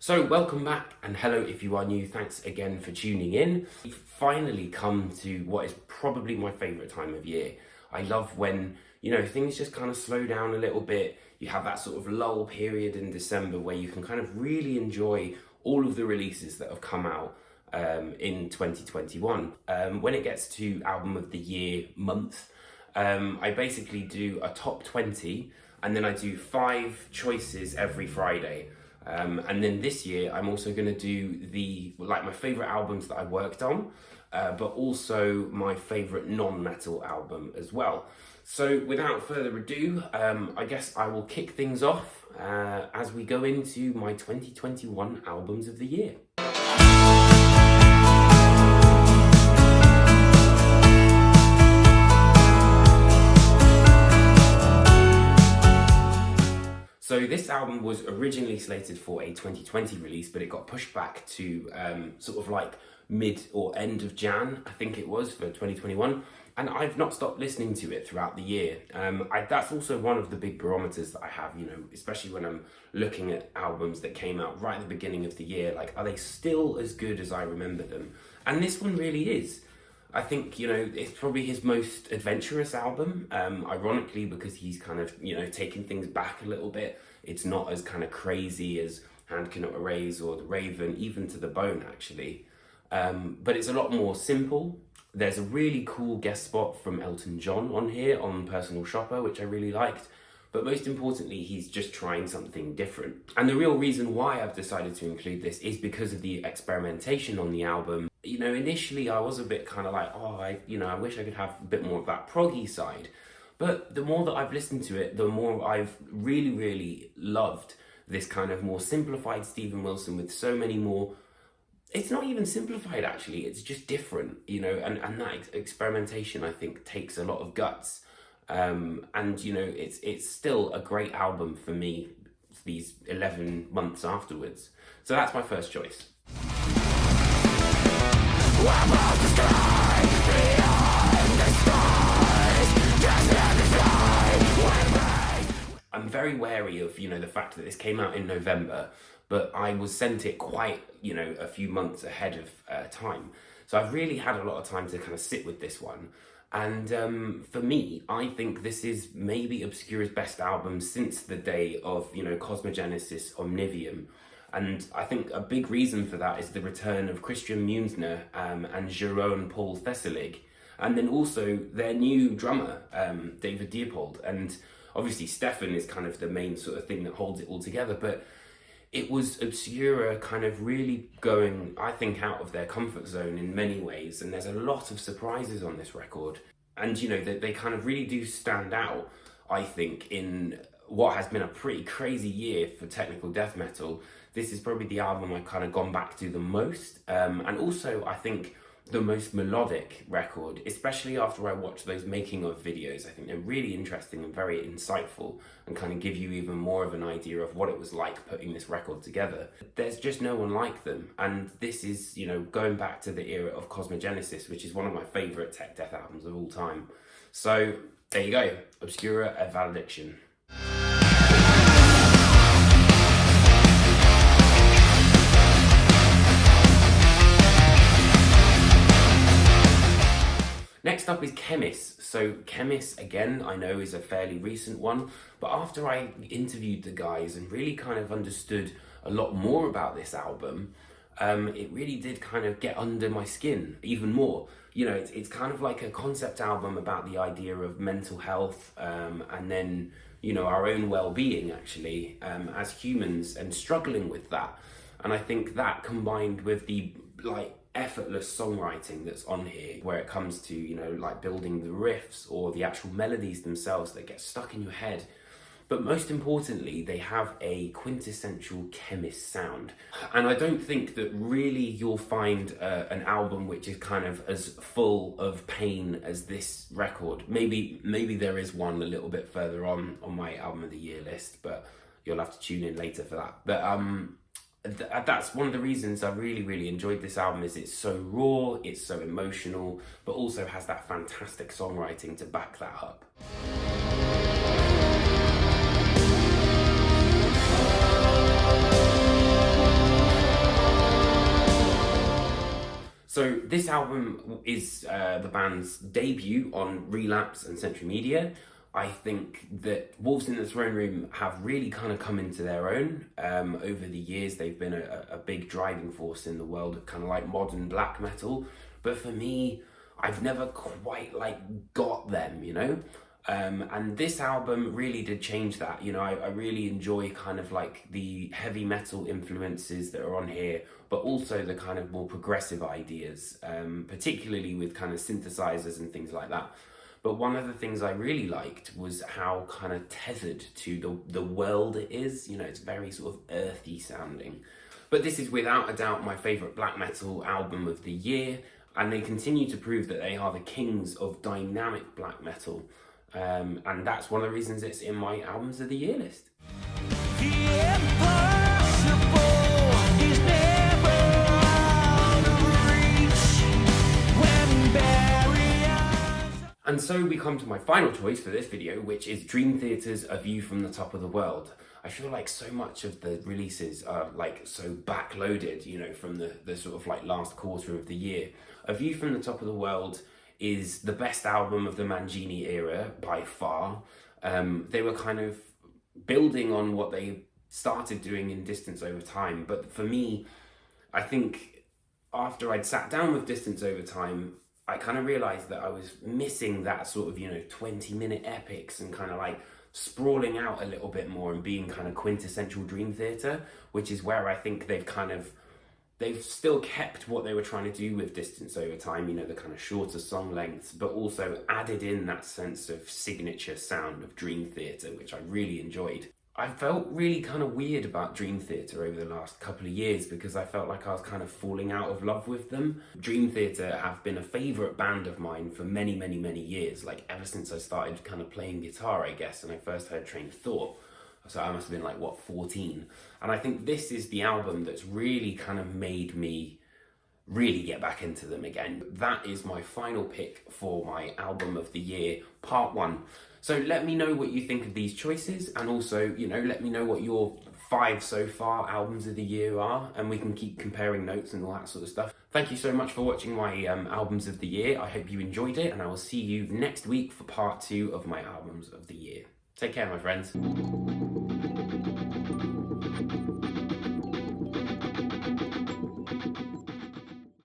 So welcome back, and hello if you are new, thanks again for tuning in. We've finally come to what is probably my favourite time of year. I love when, things just kind of slow down a little bit. You have that sort of lull period in December where you can kind of really enjoy all of the releases that have come out in 2021. When it gets to album of the year month, I basically do a top 20 and then I do 5 choices every Friday. And then this year, I'm also going to do my favourite albums that I worked on, but also my favourite non-metal album as well. So without further ado, I guess I will kick things off as we go into my 2021 albums of the year. So this album was originally slated for a 2020 release, but it got pushed back to sort of like mid or end of Jan, I think it was, for 2021. And I've not stopped listening to it throughout the year. That's also one of the big barometers that I have, especially when I'm looking at albums that came out right at the beginning of the year. Like, are they still as good as I remember them? And this one really is. I think, it's probably his most adventurous album, ironically, because he's kind of, taking things back a little bit. It's not as kind of crazy as Hand Cannot Erase or The Raven, even To The Bone, actually. But it's a lot more simple. There's a really cool guest spot from Elton John on here on Personal Shopper, which I really liked. But most importantly, he's just trying something different. And the real reason why I've decided to include this is because of the experimentation on the album. Initially I was a bit kind of like, I wish I could have a bit more of that proggy side. But the more that I've listened to it, the more I've really, really loved this kind of more simplified Steven Wilson with so many more. It's not even simplified, actually. It's just different, and that experimentation, I think, takes a lot of guts. It's still a great album for me these 11 months afterwards. So that's my first choice. I'm very wary of, the fact that this came out in November, but I was sent it quite, a few months ahead of time. So I've really had a lot of time to kind of sit with this one. And for me, I think this is maybe Obscura's best album since the day of, Cosmogenesis Omnivium. And I think a big reason for that is the return of Christian Münzner and Jeroen Paul Thesselig. And then also their new drummer, David Diepold. And obviously Stefan is kind of the main sort of thing that holds it all together. But it was Obscura kind of really going, I think, out of their comfort zone in many ways. And there's a lot of surprises on this record. And, they kind of really do stand out, I think, in what has been a pretty crazy year for technical death metal. This is probably the album I've kind of gone back to the most. And also, I think, the most melodic record, especially after I watched those making of videos. I think they're really interesting and very insightful and kind of give you even more of an idea of what it was like putting this record together. There's just no one like them. And this is, going back to the era of Cosmogenesis, which is one of my favourite tech death albums of all time. So there you go, Obscura, A Valediction. Next up is Chemist. So Chemist, again, I know is a fairly recent one, but after I interviewed the guys and really kind of understood a lot more about this album, it really did kind of get under my skin even more. It's kind of like a concept album about the idea of mental health and then, our own well-being, actually, as humans and struggling with that. And I think that combined with the, effortless songwriting that's on here, where it comes to, building the riffs or the actual melodies themselves that get stuck in your head. But most importantly, they have a quintessential Chemist sound. And I don't think that really you'll find an album which is kind of as full of pain as this record. Maybe there is one a little bit further on my album of the year list, but you'll have to tune in later for that. But that's one of the reasons I really, really enjoyed this album, is it's so raw, it's so emotional, but also has that fantastic songwriting to back that up. So this album is the band's debut on Relapse and Century Media. I think that Wolves in the Throne Room have really kind of come into their own. Over the years, they've been a big driving force in the world of kind of like modern black metal. But for me, I've never quite like got them, you know? And this album really did change that. You know, I really enjoy kind of like the heavy metal influences that are on here, but also the kind of more progressive ideas, particularly with kind of synthesizers and things like that. But one of the things I really liked was how kind of tethered to the world it is. You know, it's very sort of earthy sounding. But this is without a doubt my favourite black metal album of the year, and they continue to prove that they are the kings of dynamic black metal. And that's one of the reasons it's in my albums of the year list. And so we come to my final choice for this video, which is Dream Theater's A View from the Top of the World. I feel like so much of the releases are like so backloaded, you know, from the sort of like last quarter of the year. A View from the Top of the World is the best album of the Mangini era by far. They were kind of building on what they started doing in Distance Over Time. But for me, I think after I'd sat down with Distance Over Time, I kind of realized that I was missing that sort of, you know, 20-minute epics and kind of like sprawling out a little bit more and being kind of quintessential Dream Theater, which is where I think they've still kept what they were trying to do with Distance Over Time, you know, the kind of shorter song lengths, but also added in that sense of signature sound of Dream Theater, which I really enjoyed. I felt really kind of weird about Dream Theater over the last couple of years because I felt like I was kind of falling out of love with them. Dream Theater have been a favourite band of mine for many, many, many years, like ever since I started kind of playing guitar, I guess, and I first heard Train of Thought. So I must have been like, 14? And I think this is the album that's really kind of made me really get back into them again. That is my final pick for my album of the year, part 1. So let me know what you think of these choices, and also, you know, let me know what your 5 so far albums of the year are, and we can keep comparing notes and all that sort of stuff. Thank you so much for watching my albums of the year. I hope you enjoyed it, and I will see you next week for part 2 of my albums of the year. Take care, my friends.